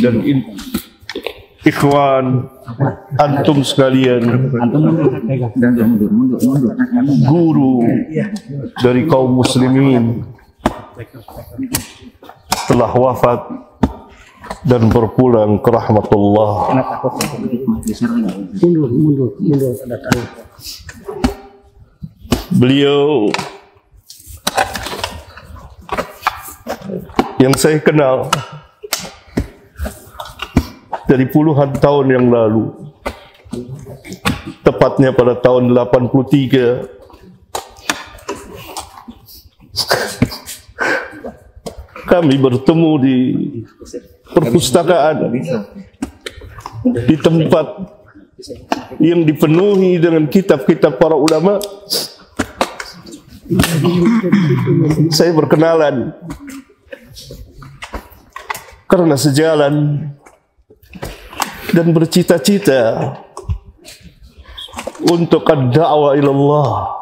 dan ikhwan antum sekalian, guru dari kaum muslimin telah wafat dan berpulang ke rahmatullah. Beliau yang saya kenal dari puluhan tahun yang lalu, tepatnya pada tahun 83, kami bertemu di perpustakaan, di tempat yang dipenuhi dengan kitab-kitab para ulama. Saya berkenalan karena sejalan dan bercita-cita untuk ad-da'wah ilallah,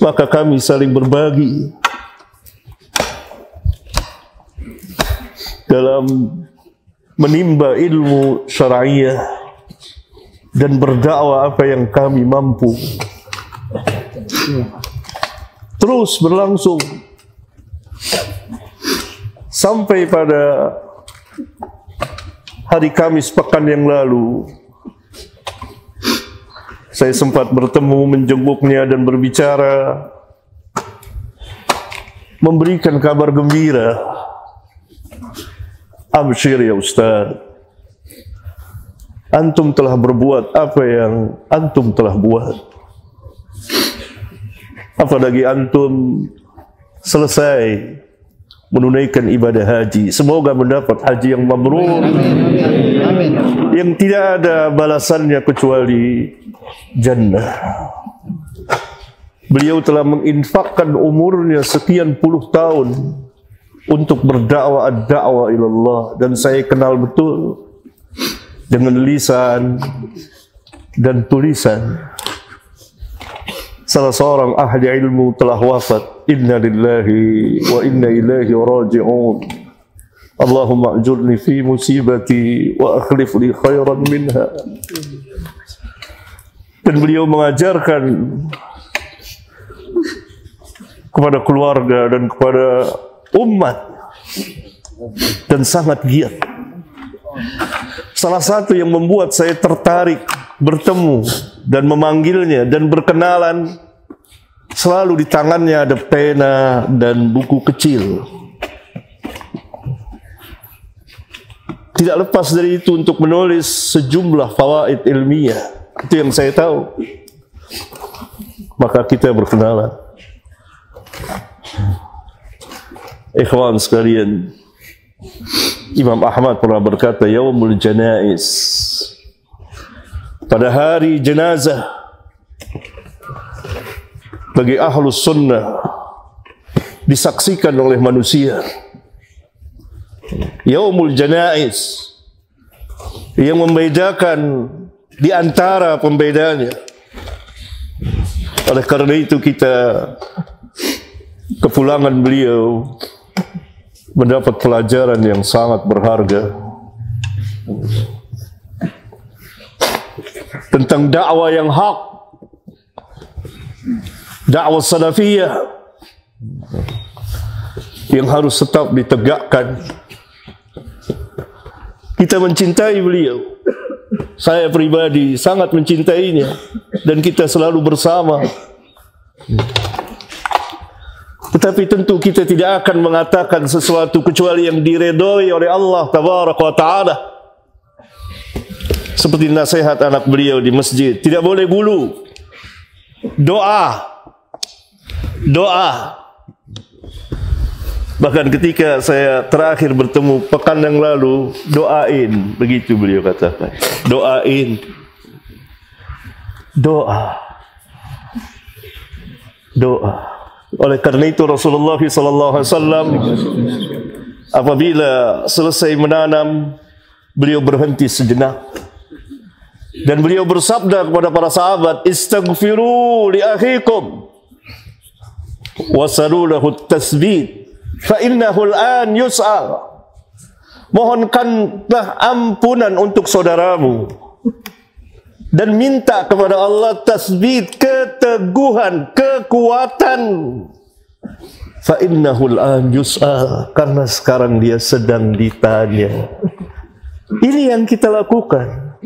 maka kami saling berbagi dalam menimba ilmu syar'iyah dan berdakwah apa yang kami mampu. Terus berlangsung sampai pada hari Kamis pekan yang lalu, saya sempat bertemu, menjenguknya dan berbicara, memberikan kabar gembira. Absyir ya Ustaz, antum telah berbuat apa yang antum telah buat. Apalagi antum selesai menunaikan ibadah haji. Semoga mendapat haji yang mabrur, yang tidak ada balasannya kecuali jannah. Beliau telah menginfakkan umurnya sekian puluh tahun untuk berdakwah ad-da'wah ilallah, dan saya kenal betul dengan lisan dan tulisan. Salah seorang ahli ilmu telah wafat. Inna lillahi wa inna ilaihi raji'un. Allahumma ajurni fi musibati wa akhlif li khairan minha. Dan beliau mengajarkan kepada keluarga dan kepada umat, dan sangat giat. Salah satu yang membuat saya tertarik bertemu dan memanggilnya dan berkenalan, selalu di tangannya ada pena dan buku kecil. Tidak lepas dari itu untuk menulis sejumlah fawaid ilmiah. Itu yang saya tahu. Maka kita berkenalan. Ikhwan sekalian, Imam Ahmad pernah berkata, Yaumul Janaiz, pada hari jenazah bagi ahlus sunnah disaksikan oleh manusia. Yaumul Janaiz yang membedakan di antara pembedanya. Oleh karena itu kita kepulangan beliau mendapat pelajaran yang sangat berharga tentang dakwah yang hak, dakwah salafiyah yang harus tetap ditegakkan. Kita mencintai beliau, saya pribadi sangat mencintainya, dan kita selalu bersama. Tetapi tentu kita tidak akan mengatakan sesuatu kecuali yang diredoi oleh Allah Tabaraka wa Ta'ala. Seperti nasihat anak beliau di masjid, tidak boleh gulu. Doa. Bahkan ketika saya terakhir bertemu pekan yang lalu, doain, begitu beliau katakan. Doain. Doa. Oleh karena itu Rasulullah SAW apabila selesai menanam, beliau berhenti sejenak dan beliau bersabda kepada para sahabat, istaghfiru li akhikum wasalu lahu at-tasbih fa innahu al-an yus'al. Mohonkanlah ampunan untuk saudaramu dan minta kepada Allah tasbit, keteguhan, kekuatan. Fa innahu al-an yus'al, karena sekarang dia sedang ditanya. Ini yang kita lakukan,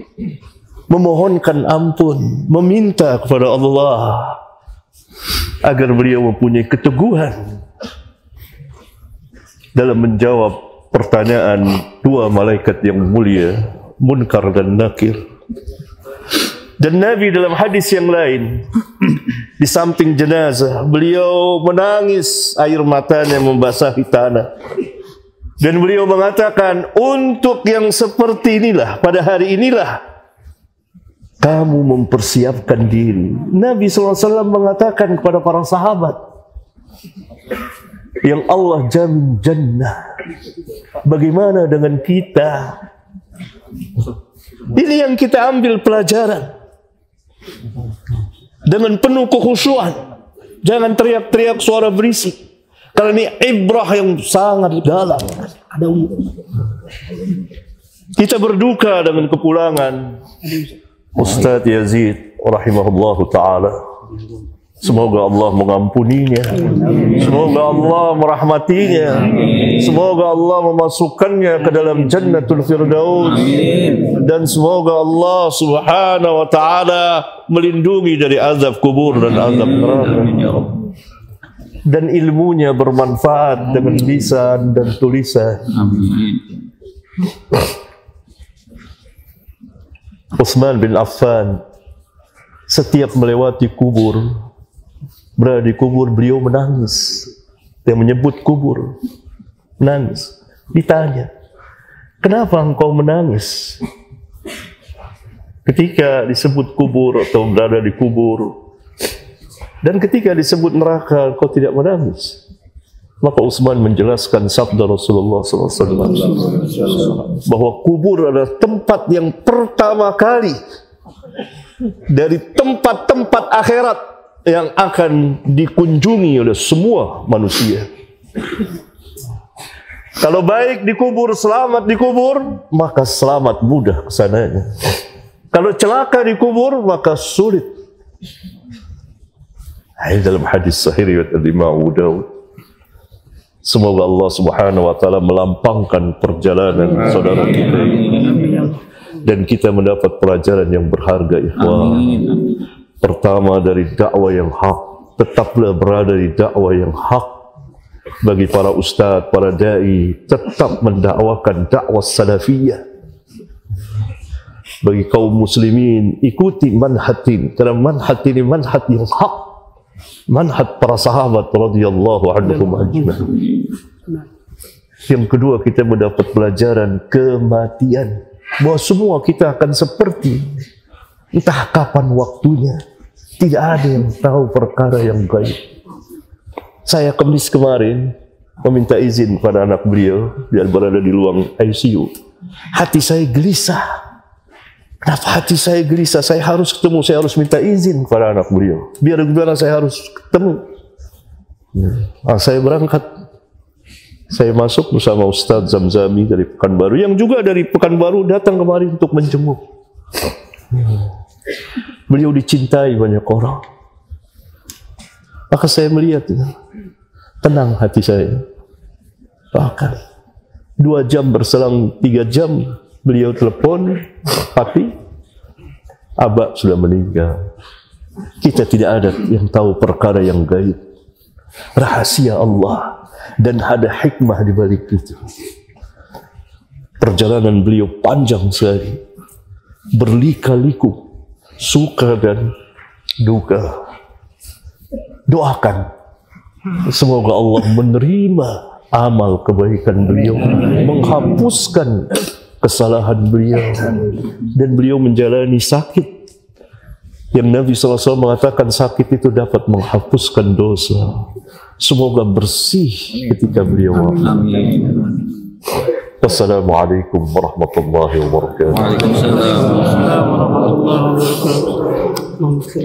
memohonkan ampun, meminta kepada Allah agar beliau mempunyai keteguhan dalam menjawab pertanyaan dua malaikat yang mulia, Munkar dan Nakir. Dan Nabi dalam hadis yang lain, di samping jenazah, beliau menangis, air matanya membasahi tanah. Dan beliau mengatakan, untuk yang seperti inilah, pada hari inilah kamu mempersiapkan diri. Nabi SAW mengatakan kepada para sahabat, yang Allah jamin jannah, bagaimana dengan kita? Ini yang kita ambil pelajaran. Dengan penuh kekhusyuan, jangan teriak-teriak suara berisik. Karena ini ibrah yang sangat dalam. Kita berduka dengan kepulangan Ustaz Yazid rahimahullahu ta'ala. Semoga Allah mengampuninya, semoga Allah merahmatinya, semoga Allah memasukkannya ke dalam Jannatul Firdaus, dan semoga Allah subhanahu wa ta'ala melindungi dari azab kubur dan azab neraka. Dan ilmunya bermanfaat dengan lisan dan tulisan. Utsman bin Affan setiap melewati kubur, berada di kubur, beliau menangis. Dia menyebut kubur, menangis. Ditanya, kenapa engkau menangis ketika disebut kubur atau berada di kubur? Dan ketika disebut neraka, kau tidak menangis. Maka Utsman menjelaskan sabda Rasulullah SAW bahwa kubur adalah tempat yang pertama kali dari tempat-tempat akhirat yang akan dikunjungi oleh semua manusia. Kalau baik di kubur, selamat di kubur, maka selamat mudah kesananya. Kalau celaka di kubur, maka sulit. Ini dalam hadis sahih riwayat Imam Abu Dawud. Semoga Allah subhanahu wa ta'ala melampangkan perjalanan saudara kita ini, dan kita mendapat pelajaran yang berharga, ikhwan. Pertama, dari dakwah yang hak, tetaplah berada di dakwah yang hak. Bagi para ustaz, para da'i, tetap mendakwakan dakwah salafiyah. Bagi kaum muslimin, ikuti manhaj ini, karena manhaj ini manhaj yang hak, manhaj para sahabat radhiyallahu anhum ajma'in. Yang kedua, kita mendapat pelajaran kematian, bahwa semua kita akan seperti, entah kapan waktunya. Tidak ada yang tahu perkara yang gaib. Saya Kamis kemarin meminta izin pada anak beliau, dia berada di ruang ICU. Hati saya gelisah. Kenapa hati saya gelisah? Saya harus ketemu, saya harus minta izin kepada anak beliau. Biar gimana saya harus ketemu. Saya berangkat. Saya masuk bersama Ustaz Zamzami dari Pekanbaru, yang juga dari Pekanbaru datang kemari untuk menjenguk. Beliau dicintai banyak orang. Maka saya melihat, tenang hati saya. Bahkan 2 jam berselang 3 jam, beliau telepon, Papi, Abah sudah meninggal. Kita tidak ada yang tahu perkara yang gaib. Rahasia Allah, dan ada hikmah di balik itu. Perjalanan beliau panjang sekali, berlika-liku, suka dan duka. Doakan semoga Allah menerima amal kebaikan beliau, menghapuskan kesalahan beliau, dan beliau menjalani sakit yang Nabi SAW mengatakan sakit itu dapat menghapuskan dosa. Semoga bersih ketika beliau wafat. Wassalamualaikum warahmatullahi wabarakatuh. Waalaikumsalam warahmatullahi wabarakatuh.